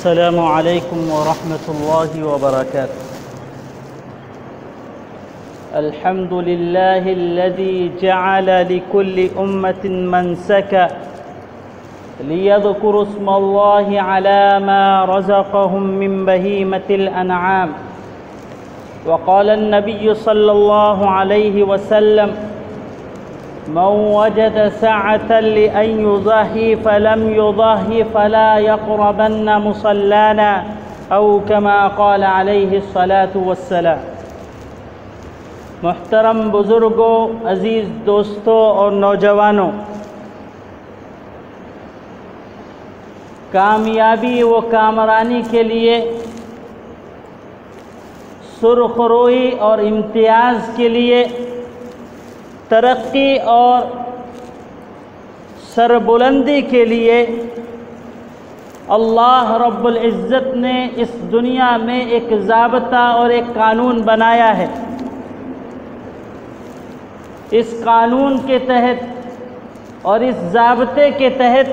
السلام علیکم ورحمۃ اللہ وبرکاتہ۔ الحمد للہ الذی جعل لكل امة منسکا لیذکروا اسم اللہ علی ما رزقهم من بہیمۃ الانعام، وقال النبی صلی اللہ علیہ وسلم: من وجد سعة لأن يضحي فلم يضحي فلا يقربن مصلانا، أو كما قال عليه الصلاة والسلام۔ محترم بزرگوں، عزیز دوستوں اور نوجوانوں، کامیابی و کامرانی کے لیے، سرخ روئی اور امتیاز کے لیے، ترقی اور سربلندی کے لیے اللہ رب العزت نے اس دنیا میں ایک ضابطہ اور ایک قانون بنایا ہے۔ اس قانون کے تحت اور اس ضابطے کے تحت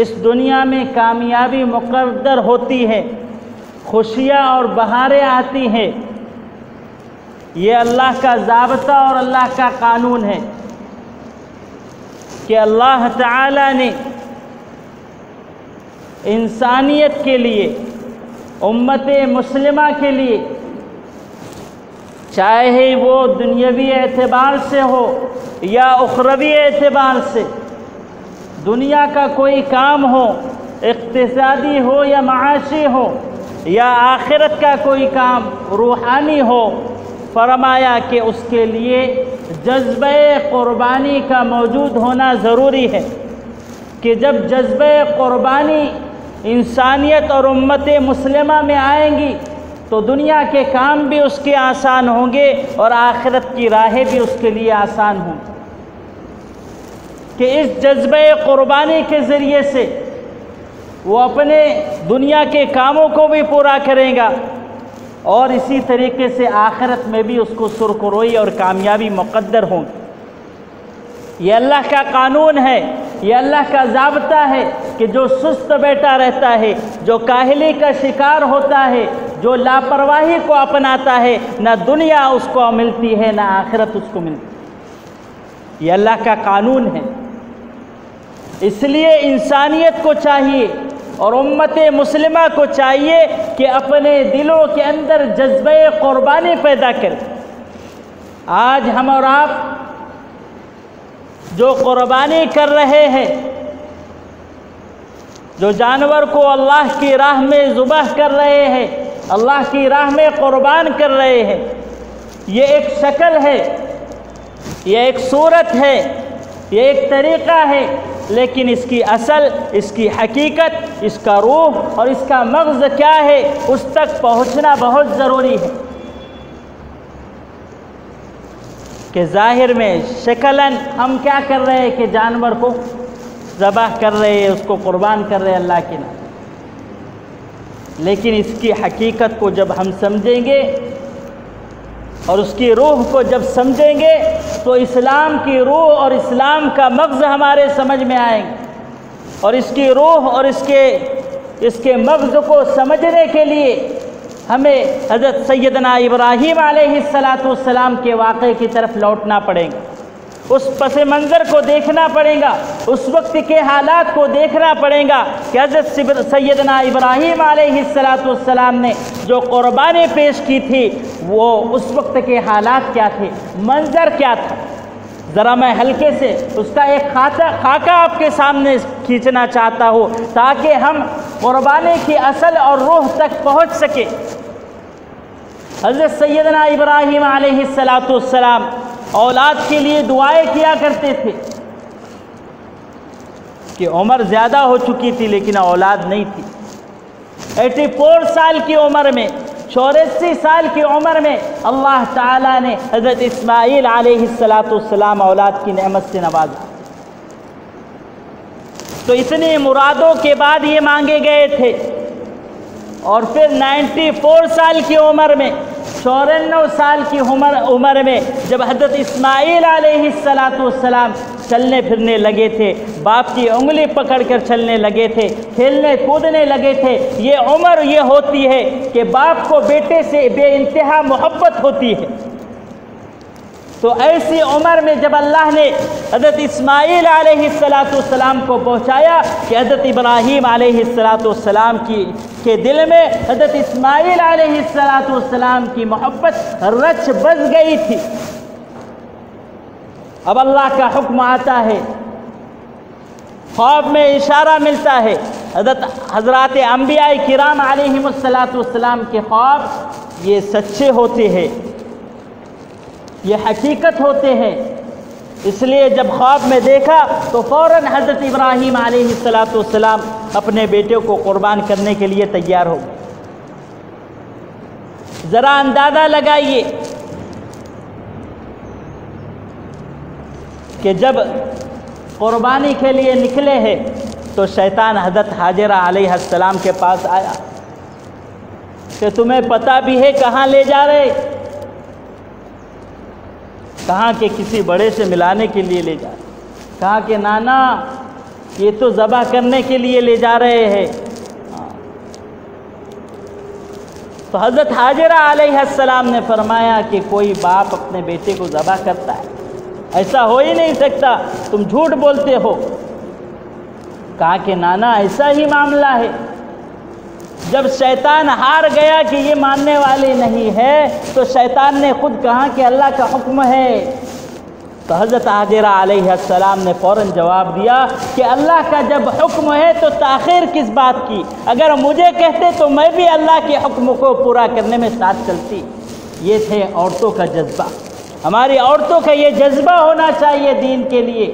اس دنیا میں کامیابی مقدر ہوتی ہے، خوشیاں اور بہاریں آتی ہیں۔ یہ اللہ کا ضابطہ اور اللہ کا قانون ہے کہ اللہ تعالی نے انسانیت کے لیے، امت مسلمہ کے لیے، چاہے وہ دنیاوی اعتبار سے ہو یا اخروی اعتبار سے، دنیا کا کوئی کام ہو، اقتصادی ہو یا معاشی ہو، یا آخرت کا کوئی کام روحانی ہو، فرمایا کہ اس کے لیے جذبہ قربانی کا موجود ہونا ضروری ہے، کہ جب جذبہ قربانی انسانیت اور امت مسلمہ میں آئیں گی تو دنیا کے کام بھی اس کے آسان ہوں گے اور آخرت کی راہیں بھی اس کے لیے آسان ہوں گی، کہ اس جذبہ قربانی کے ذریعے سے وہ اپنے دنیا کے کاموں کو بھی پورا کرے گا اور اسی طریقے سے آخرت میں بھی اس کو سرخ روئی اور کامیابی مقدر ہوں گی۔ یہ اللہ کا قانون ہے، یہ اللہ کا ضابطہ ہے کہ جو سست بیٹھا رہتا ہے، جو کاہلی کا شکار ہوتا ہے، جو لاپرواہی کو اپناتا ہے، نہ دنیا اس کو ملتی ہے نہ آخرت اس کو ملتی ہے۔ یہ اللہ کا قانون ہے۔ اس لیے انسانیت کو چاہیے اور امت مسلمہ کو چاہیے کہ اپنے دلوں کے اندر جذبہ قربانی پیدا کریں۔ آج ہم اور آپ جو قربانی کر رہے ہیں، جو جانور کو اللہ کی راہ میں ذبح کر رہے ہیں، اللہ کی راہ میں قربان کر رہے ہیں، یہ ایک شکل ہے، یہ ایک صورت ہے، یہ ایک طریقہ ہے، لیکن اس کی اصل، اس کی حقیقت، اس کا روح اور اس کا مغز کیا ہے، اس تک پہنچنا بہت ضروری ہے۔ کہ ظاہر میں شکلاً ہم کیا کر رہے ہیں کہ جانور کو ذبح کر رہے ہیں، اس کو قربان کر رہے ہیں اللہ کے نام، لیکن اس کی حقیقت کو جب ہم سمجھیں گے اور اس کی روح کو جب سمجھیں گے تو اسلام کی روح اور اسلام کا مغز ہمارے سمجھ میں آئیں گے، اور اس کی روح اور اس کے مغز کو سمجھنے کے لیے ہمیں حضرت سیدنا ابراہیم علیہ السلام کے واقعے کی طرف لوٹنا پڑے گا، اس پس منظر کو دیکھنا پڑے گا، اس وقت کے حالات کو دیکھنا پڑے گا کہ حضرت سیدنا ابراہیم علیہ السلام نے جو قربانی پیش کی تھی وہ اس وقت کے حالات کیا تھے، منظر کیا تھا۔ ذرا میں ہلکے سے اس کا ایک خاکہ آپ کے سامنے کھینچنا چاہتا ہوں تاکہ ہم قربانی کی اصل اور روح تک پہنچ سکے۔ حضرت سیدنا ابراہیم علیہ السلام اولاد کے لیے دعائیں کیا کرتے تھے کہ عمر زیادہ ہو چکی تھی لیکن اولاد نہیں تھی۔ 84 سال کی عمر میں، 84 سال کی عمر میں اللہ تعالیٰ نے حضرت اسماعیل علیہ السلام اولاد کی نعمت سے نوازا۔ تو اتنی مرادوں کے بعد یہ مانگے گئے تھے، اور پھر 94 سال کی عمر میں 94 سال کی عمر میں جب حضرت اسماعیل علیہ السلام چلنے پھرنے لگے تھے، باپ کی انگلی پکڑ کر چلنے لگے تھے، کھیلنے کودنے لگے تھے، یہ عمر یہ ہوتی ہے کہ باپ کو بیٹے سے بے انتہا محبت ہوتی ہے۔ تو ایسی عمر میں جب اللہ نے حضرت اسماعیل علیہ السلام کو پہنچایا کہ حضرت ابراہیم علیہ السلام کے دل میں حضرت اسماعیل علیہ السلام کی محبت رچ بس گئی تھی۔ اب اللہ کا حکم آتا ہے، خواب میں اشارہ ملتا ہے، حضرات انبیاء کرام علیہم السلام کے خواب یہ سچے ہوتے ہیں، یہ حقیقت ہوتے ہیں۔ اس لیے جب خواب میں دیکھا تو فوراً حضرت ابراہیم علیہ السلام اپنے بیٹے کو قربان کرنے کے لیے تیار ہو گئے۔ ذرا اندازہ لگائیے کہ جب قربانی کے لیے نکلے ہیں تو شیطان حضرت حاجرہ علیہ السلام کے پاس آیا کہ تمہیں پتہ بھی ہے کہاں لے جا رہے؟ کہاں کہ کسی بڑے سے ملانے کے لیے لے جا رہے، کہا کہ نانا یہ تو ذبح کرنے کے لیے لے جا رہے ہیں۔ تو حضرت حاجرہ علیہ السلام نے فرمایا کہ کوئی باپ اپنے بیٹے کو ذبح کرتا ہے؟ ایسا ہو ہی نہیں سکتا، تم جھوٹ بولتے ہو۔ کہا کہ نانا ایسا ہی معاملہ ہے۔ جب شیطان ہار گیا کہ یہ ماننے والی نہیں ہے تو شیطان نے خود کہا کہ اللہ کا حکم ہے۔ تو حضرت حاجرہ علیہ السلام نے فوراً جواب دیا کہ اللہ کا جب حکم ہے تو تاخیر کس بات کی؟ اگر مجھے کہتے تو میں بھی اللہ کے حکم کو پورا کرنے میں ساتھ چلتی۔ یہ تھے عورتوں کا جذبہ۔ ہماری عورتوں کا یہ جذبہ ہونا چاہیے دین کے لیے،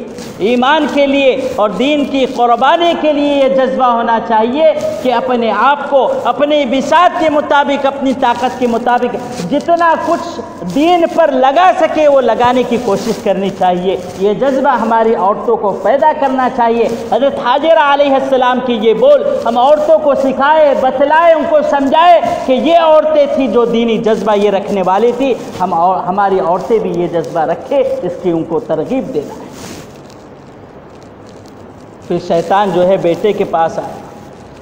ایمان کے لیے اور دین کی قربانی کے لیے یہ جذبہ ہونا چاہیے کہ اپنے آپ کو اپنی بساط کے مطابق، اپنی طاقت کے مطابق جتنا کچھ دین پر لگا سکے وہ لگانے کی کوشش کرنی چاہیے۔ یہ جذبہ ہماری عورتوں کو پیدا کرنا چاہیے۔ حضرت حاجرہ علیہ السلام کی یہ بول ہم عورتوں کو سکھائے، بتلائے، ان کو سمجھائے کہ یہ عورتیں تھیں جو دینی جذبہ یہ رکھنے والی تھی، ہماری عورتیں بھی یہ جذبہ رکھے، اس کی ان کو ترغیب دینا ہے۔ پھر شیطان جو ہے بیٹے کے پاس آیا،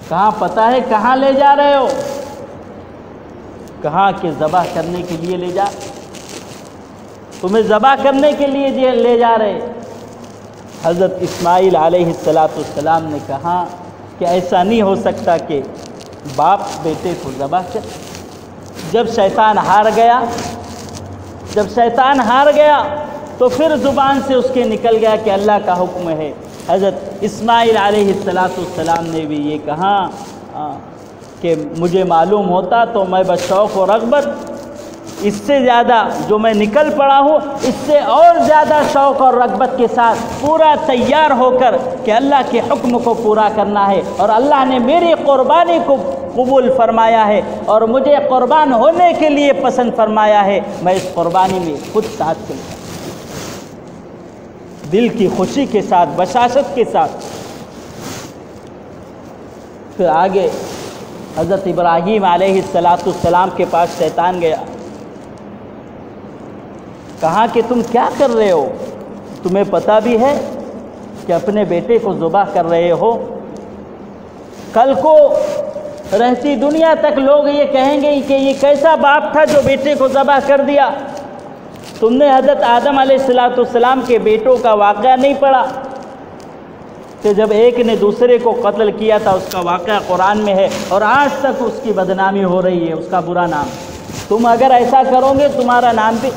کہاں پتہ ہے کہاں لے جا رہے ہو؟ کہاں کہ ذبح کرنے کے لیے لے جا، تمہیں ذبح کرنے کے لیے لے جا رہے۔ حضرت اسماعیل علیہ السلام نے کہا کہ ایسا نہیں ہو سکتا کہ باپ بیٹے کو ذبح کرے۔ جب شیطان ہار گیا تو پھر زبان سے اس کے نکل گیا کہ اللہ کا حکم ہے۔ حضرت اسماعیل علیہ السلام نے بھی یہ کہا کہ مجھے معلوم ہوتا تو میں بس شوق و رغبت اس سے زیادہ جو میں نکل پڑا ہوں، اس سے اور زیادہ شوق اور رغبت کے ساتھ پورا تیار ہو کر کہ اللہ کے حکم کو پورا کرنا ہے، اور اللہ نے میری قربانی کو قبول فرمایا ہے اور مجھے قربان ہونے کے لیے پسند فرمایا ہے۔ میں اس قربانی میں خود ساتھ چلتا، دل کی خوشی کے ساتھ، بشاشت کے ساتھ۔ پھر آگے حضرت ابراہیم علیہ السلام کے پاس شیطان گیا، کہا کہ تم کیا کر رہے ہو؟ تمہیں پتہ بھی ہے کہ اپنے بیٹے کو ذبح کر رہے ہو؟ کل کو رہتی دنیا تک لوگ یہ کہیں گے کہ یہ کیسا باپ تھا جو بیٹے کو ذبح کر دیا۔ تم نے حضرت آدم علیہ السلام کے بیٹوں کا واقعہ نہیں پڑھا کہ جب ایک نے دوسرے کو قتل کیا تھا؟ اس کا واقعہ قرآن میں ہے اور آج تک اس کی بدنامی ہو رہی ہے، اس کا برا نام۔ تم اگر ایسا کرو گے تمہارا نام بھی۔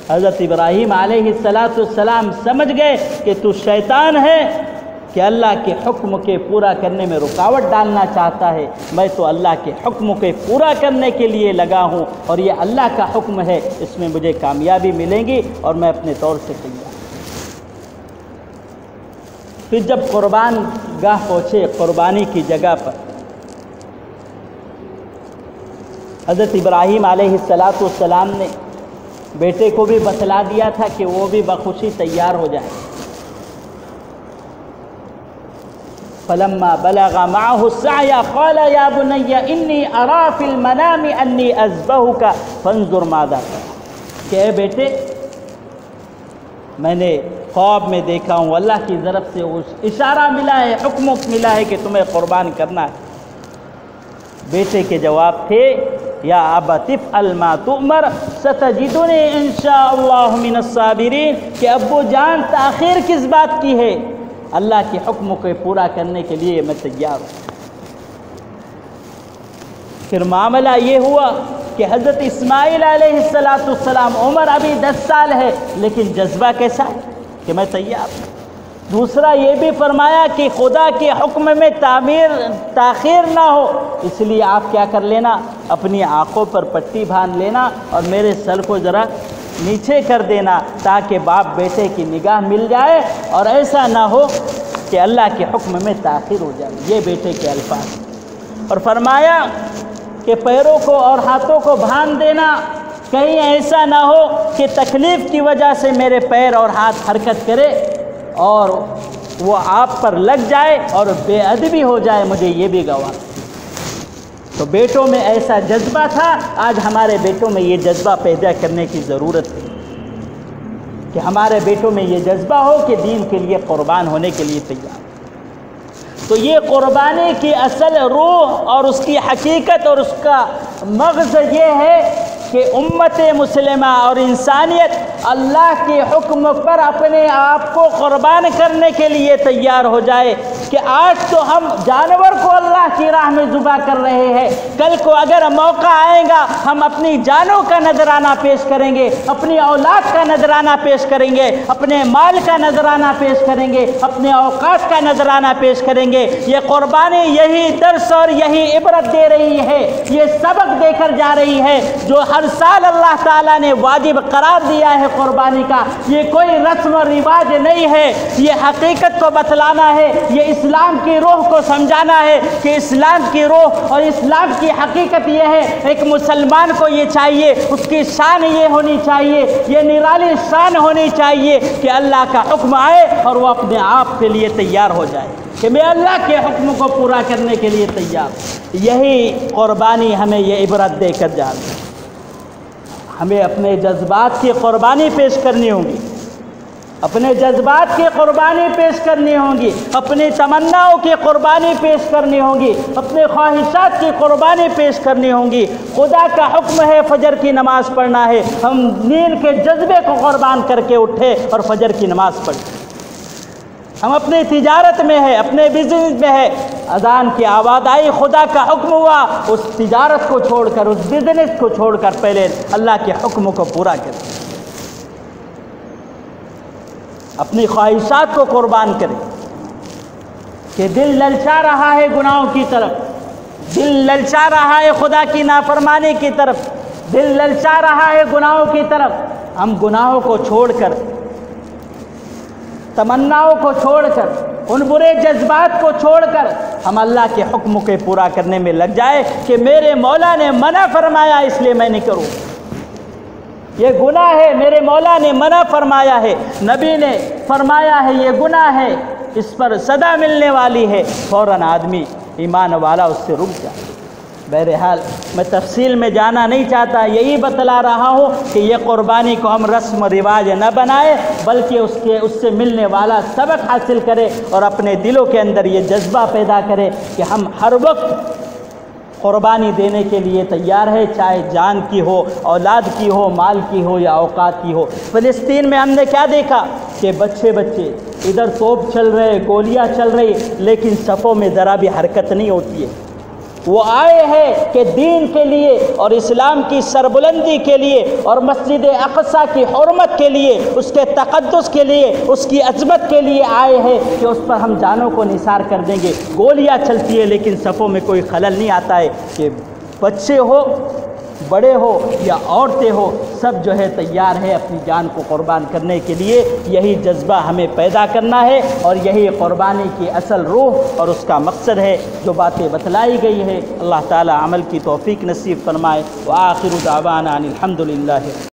حضرت ابراہیم علیہ السلام سمجھ گئے کہ تو شیطان ہے کہ اللہ کے حکم کے پورا کرنے میں رکاوٹ ڈالنا چاہتا ہے۔ میں تو اللہ کے حکم کے پورا کرنے کے لیے لگا ہوں اور یہ اللہ کا حکم ہے، اس میں مجھے کامیابی ملے گی اور میں اپنے طور سے تیار۔ پھر جب قربان گاہ پہنچے، قربانی کی جگہ پر، حضرت ابراہیم علیہ السلام نے بیٹے کو بھی بتلا دیا تھا کہ وہ بھی بخوشی تیار ہو جائے۔ فلما بلغ معه السعي قال يا بني إني أرى في المنام أني أذبحك فانظر ماذا ترى، کہ اے بیٹے میں نے خواب میں دیکھا ہوں، اللہ کی طرف سے اشارہ ملا ہے، حکم ملا ہے کہ تمہیں قربان کرنا ہے۔ بیٹے کے جواب تھے یا ابت افعل ما تؤمر ستجدنی ان شاء اللہ من الصابرین، کہ ابو جان تاخیر کس بات کی ہے، اللہ کے حکم کو پورا کرنے کے لیے میں تیار ہوں۔ پھر معاملہ یہ ہوا کہ حضرت اسماعیل علیہ السلام، عمر ابھی 10 سال ہے لیکن جذبہ کیسا ہے کہ میں تیار ہوں۔ دوسرا یہ بھی فرمایا کہ خدا کے حکم میں تاخیر نہ ہو، اس لیے آپ کیا کر لینا، اپنی آنکھوں پر پٹی باندھ لینا اور میرے سر کو ذرا نیچے کر دینا تاکہ باپ بیٹے کی نگاہ مل جائے اور ایسا نہ ہو کہ اللہ کے حکم میں تاخیر ہو جائے۔ یہ بیٹے کے الفاظ۔ اور فرمایا کہ پیروں کو اور ہاتھوں کو باندھ دینا، کہیں ایسا نہ ہو کہ تکلیف کی وجہ سے میرے پیر اور ہاتھ حرکت کرے اور وہ آپ پر لگ جائے اور بے ادبی ہو جائے، مجھے یہ بھی گواہ۔ تو بیٹوں میں ایسا جذبہ تھا، آج ہمارے بیٹوں میں یہ جذبہ پیدا کرنے کی ضرورت ہے کہ ہمارے بیٹوں میں یہ جذبہ ہو کہ دین کے لیے قربان ہونے کے لیے تیار۔ تو یہ قربانی کی اصل روح اور اس کی حقیقت اور اس کا مغز یہ ہے کہ امت مسلمہ اور انسانیت اللہ کے حکم پر اپنے آپ کو قربان کرنے کے لیے تیار ہو جائے کہ آج تو ہم جانور کو اللہ کی راہ میں ذبح کر رہے ہیں، کل کو اگر موقع آئے گا ہم اپنی جانوں کا نذرانہ پیش کریں گے، اپنی اولاد کا نذرانہ پیش کریں گے، اپنے مال کا نذرانہ پیش کریں گے، اپنے اوقات کا نذرانہ پیش کریں گے۔ یہ قربانی یہی درس اور یہی عبرت دے رہی ہے، یہ سبق دے کر جا رہی ہے جو ہر سال اللہ تعالیٰ نے واجب قرار دیا ہے قربانی کا۔ یہ کوئی رسم و رواج نہیں ہے، یہ حقیقت کو بتلانا ہے، یہ اسلام کی روح کو سمجھانا ہے کہ اسلام کی روح اور اسلام کی حقیقت یہ ہے، ایک مسلمان کو یہ چاہیے، اس کی شان یہ ہونی چاہیے، یہ نرالی شان ہونی چاہیے کہ اللہ کا حکم آئے اور وہ اپنے آپ کے لیے تیار ہو جائے کہ میں اللہ کے حکم کو پورا کرنے کے لیے تیار۔ یہی قربانی ہمیں یہ عبرت دے کر جا رہی ہے۔ ہمیں اپنے جذبات کی قربانی پیش کرنی ہوگی، اپنے جذبات کی قربانی پیش کرنی ہوگی، اپنی تمناؤں کی قربانی پیش کرنی ہوگی، اپنے خواہشات کی قربانی پیش کرنی ہوگی۔ خدا کا حکم ہے فجر کی نماز پڑھنا ہے، ہم نیند کے جذبے کو قربان کر کے اٹھے اور فجر کی نماز پڑھیں۔ ہم اپنی تجارت میں ہے، اپنے بزنس میں ہے، اذان کی آواز آئی، خدا کا حکم ہوا، اس تجارت کو چھوڑ کر، اس بزنس کو چھوڑ کر پہلے اللہ کے حکم کو پورا کریں، اپنی خواہشات کو قربان کریں کہ دل للچا رہا ہے گناہوں کی طرف، دل للچا رہا ہے خدا کی نافرمانی کی طرف، دل للچا رہا ہے گناہوں کی طرف۔ ہم گناہوں کو چھوڑ کر، تمناؤں کو چھوڑ کر، ان برے جذبات کو چھوڑ کر ہم اللہ کے حکم کو پورا کرنے میں لگ جائے کہ میرے مولا نے منع فرمایا اس لیے میں نہیں کروں، یہ گناہ ہے، میرے مولا نے منع فرمایا ہے، نبی نے فرمایا ہے یہ گناہ ہے، اس پر سزا ملنے والی ہے، فوراً آدمی ایمان والا اس سے رک جائے۔ بہرحال میں تفصیل میں جانا نہیں چاہتا، یہی بتلا رہا ہوں کہ یہ قربانی کو ہم رسم و رواج نہ بنائے بلکہ اس سے ملنے والا سبق حاصل کرے اور اپنے دلوں کے اندر یہ جذبہ پیدا کرے کہ ہم ہر وقت قربانی دینے کے لیے تیار ہے، چاہے جان کی ہو، اولاد کی ہو، مال کی ہو یا اوقات کی ہو۔ فلسطین میں ہم نے کیا دیکھا کہ بچے ادھر توپ چل رہے، گولیاں چل رہی، لیکن صفوں میں ذرا بھی حرکت نہیں ہوتی ہے۔ وہ آئے ہیں کہ دین کے لیے اور اسلام کی سربلندی کے لیے اور مسجد اقصی کی حرمت کے لیے، اس کے تقدس کے لیے، اس کی عظمت کے لیے آئے ہیں کہ اس پر ہم جانوں کو نثار کر دیں گے۔ گولیاں چلتی ہے لیکن صفوں میں کوئی خلل نہیں آتا ہے کہ بچے ہو، بڑے ہو یا عورتیں ہو، سب جو ہے تیار ہے اپنی جان کو قربان کرنے کے لیے۔ یہی جذبہ ہمیں پیدا کرنا ہے اور یہی قربانی کی اصل روح اور اس کا مقصد ہے جو باتیں بتلائی گئی ہے۔ اللہ تعالی عمل کی توفیق نصیب فرمائے۔ وآخر دعوانا ان الحمد للہ۔